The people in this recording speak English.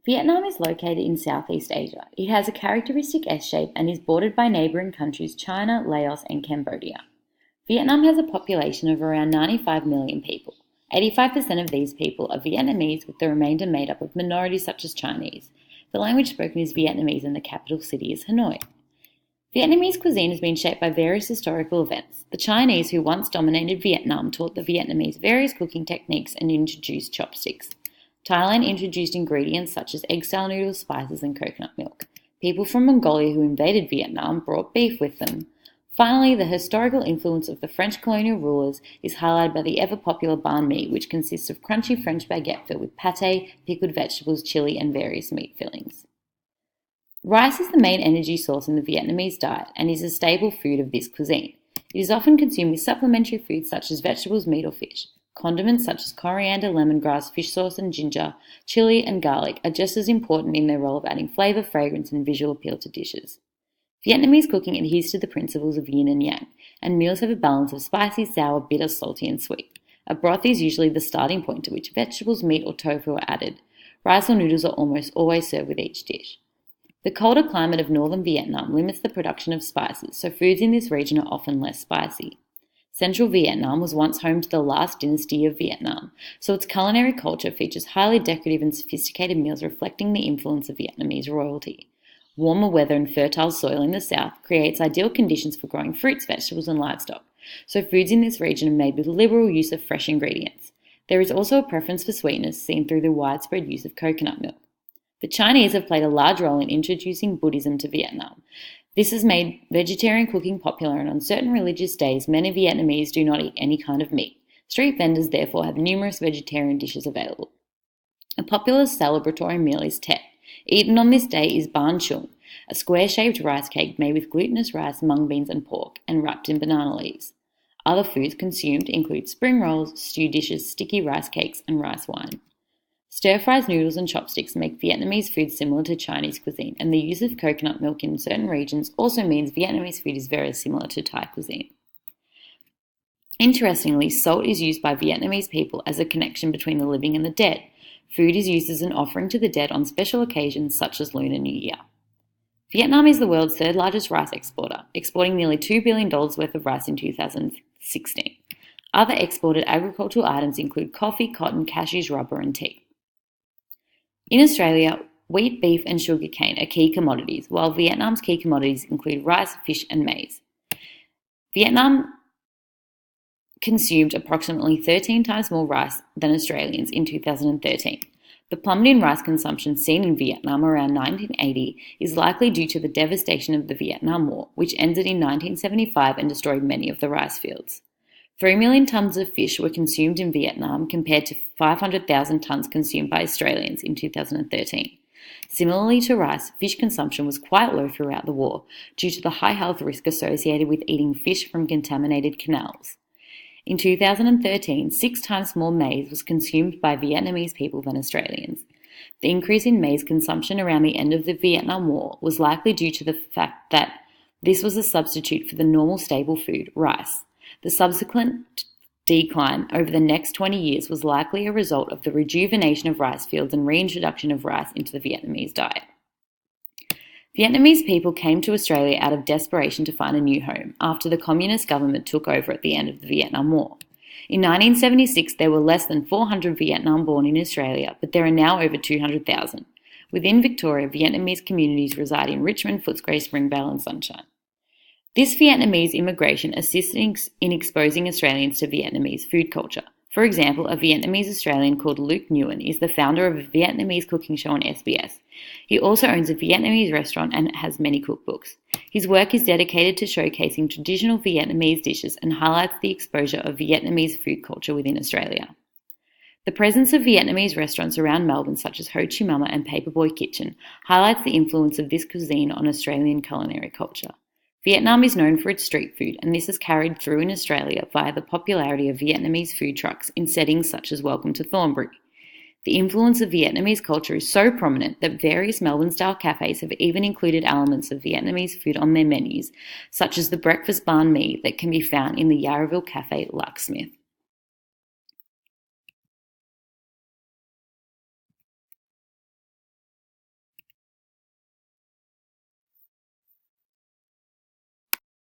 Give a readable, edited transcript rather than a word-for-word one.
Vietnam is located in Southeast Asia. It has a characteristic S shape and is bordered by neighbouring countries China, Laos, and Cambodia. Vietnam has a population of around 95 million people. 85% of these people are Vietnamese, with the remainder made up of minorities such as Chinese. The language spoken is Vietnamese and the capital city is Hanoi. Vietnamese cuisine has been shaped by various historical events. The Chinese, who once dominated Vietnam, taught the Vietnamese various cooking techniques and introduced chopsticks. Thailand introduced ingredients such as egg-style noodles, spices, and coconut milk. People from Mongolia who invaded Vietnam brought beef with them. Finally, the historical influence of the French colonial rulers is highlighted by the ever-popular banh mi, which consists of crunchy French baguette filled with pâté, pickled vegetables, chili, and various meat fillings. Rice is the main energy source in the Vietnamese diet and is a staple food of this cuisine. It is often consumed with supplementary foods such as vegetables, meat, or fish. Condiments such as coriander, lemongrass, fish sauce, and ginger, chili, and garlic are just as important in their role of adding flavour, fragrance, and visual appeal to dishes. Vietnamese cooking adheres to the principles of yin and yang, and meals have a balance of spicy, sour, bitter, salty, and sweet. A broth is usually the starting point to which vegetables, meat, or tofu are added. Rice or noodles are almost always served with each dish. The colder climate of northern Vietnam limits the production of spices, so foods in this region are often less spicy. Central Vietnam was once home to the last dynasty of Vietnam, so its culinary culture features highly decorative and sophisticated meals reflecting the influence of Vietnamese royalty. Warmer weather and fertile soil in the south creates ideal conditions for growing fruits, vegetables, and livestock, so foods in this region are made with liberal use of fresh ingredients. There is also a preference for sweetness seen through the widespread use of coconut milk. The Chinese have played a large role in introducing Buddhism to Vietnam. This has made vegetarian cooking popular, and on certain religious days, many Vietnamese do not eat any kind of meat. Street vendors therefore have numerous vegetarian dishes available. A popular celebratory meal is Tet. Eaten on this day is Ban Chung, a square-shaped rice cake made with glutinous rice, mung beans, and pork, and wrapped in banana leaves. Other foods consumed include spring rolls, stew dishes, sticky rice cakes, and rice wine. Stir-fried noodles and chopsticks make Vietnamese food similar to Chinese cuisine, and the use of coconut milk in certain regions also means Vietnamese food is very similar to Thai cuisine. Interestingly, salt is used by Vietnamese people as a connection between the living and the dead. Food is used as an offering to the dead on special occasions such as Lunar New Year. Vietnam is the world's third largest rice exporter, exporting nearly $2 billion worth of rice in 2016. Other exported agricultural items include coffee, cotton, cashews, rubber, and tea. In Australia, wheat, beef, and sugarcane are key commodities, while Vietnam's key commodities include rice, fish, and maize. Vietnam consumed approximately 13 times more rice than Australians in 2013. The plummet in rice consumption seen in Vietnam around 1980 is likely due to the devastation of the Vietnam War, which ended in 1975 and destroyed many of the rice fields. 3 million tonnes of fish were consumed in Vietnam compared to 500,000 tonnes consumed by Australians in 2013. Similarly to rice, fish consumption was quite low throughout the war due to the high health risk associated with eating fish from contaminated canals. In 2013, 6 times more maize was consumed by Vietnamese people than Australians. The increase in maize consumption around the end of the Vietnam War was likely due to the fact that this was a substitute for the normal staple food, rice. The subsequent decline over the next 20 years was likely a result of the rejuvenation of rice fields and reintroduction of rice into the Vietnamese diet. Vietnamese people came to Australia out of desperation to find a new home after the communist government took over at the end of the Vietnam War. In 1976, there were less than 400 Vietnam born in Australia, but there are now over 200,000. Within Victoria, Vietnamese communities reside in Richmond, Footscray, Springvale, and Sunshine. This Vietnamese immigration assists in exposing Australians to Vietnamese food culture. For example, a Vietnamese Australian called Luke Nguyen is the founder of a Vietnamese cooking show on SBS. He also owns a Vietnamese restaurant and has many cookbooks. His work is dedicated to showcasing traditional Vietnamese dishes and highlights the exposure of Vietnamese food culture within Australia. The presence of Vietnamese restaurants around Melbourne, such as Ho Chi Mama and Paperboy Kitchen, highlights the influence of this cuisine on Australian culinary culture. Vietnam is known for its street food, and this is carried through in Australia via the popularity of Vietnamese food trucks in settings such as Welcome to Thornbury. The influence of Vietnamese culture is so prominent that various Melbourne-style cafes have even included elements of Vietnamese food on their menus, such as the breakfast banh mi that can be found in the Yarraville Cafe Locksmith.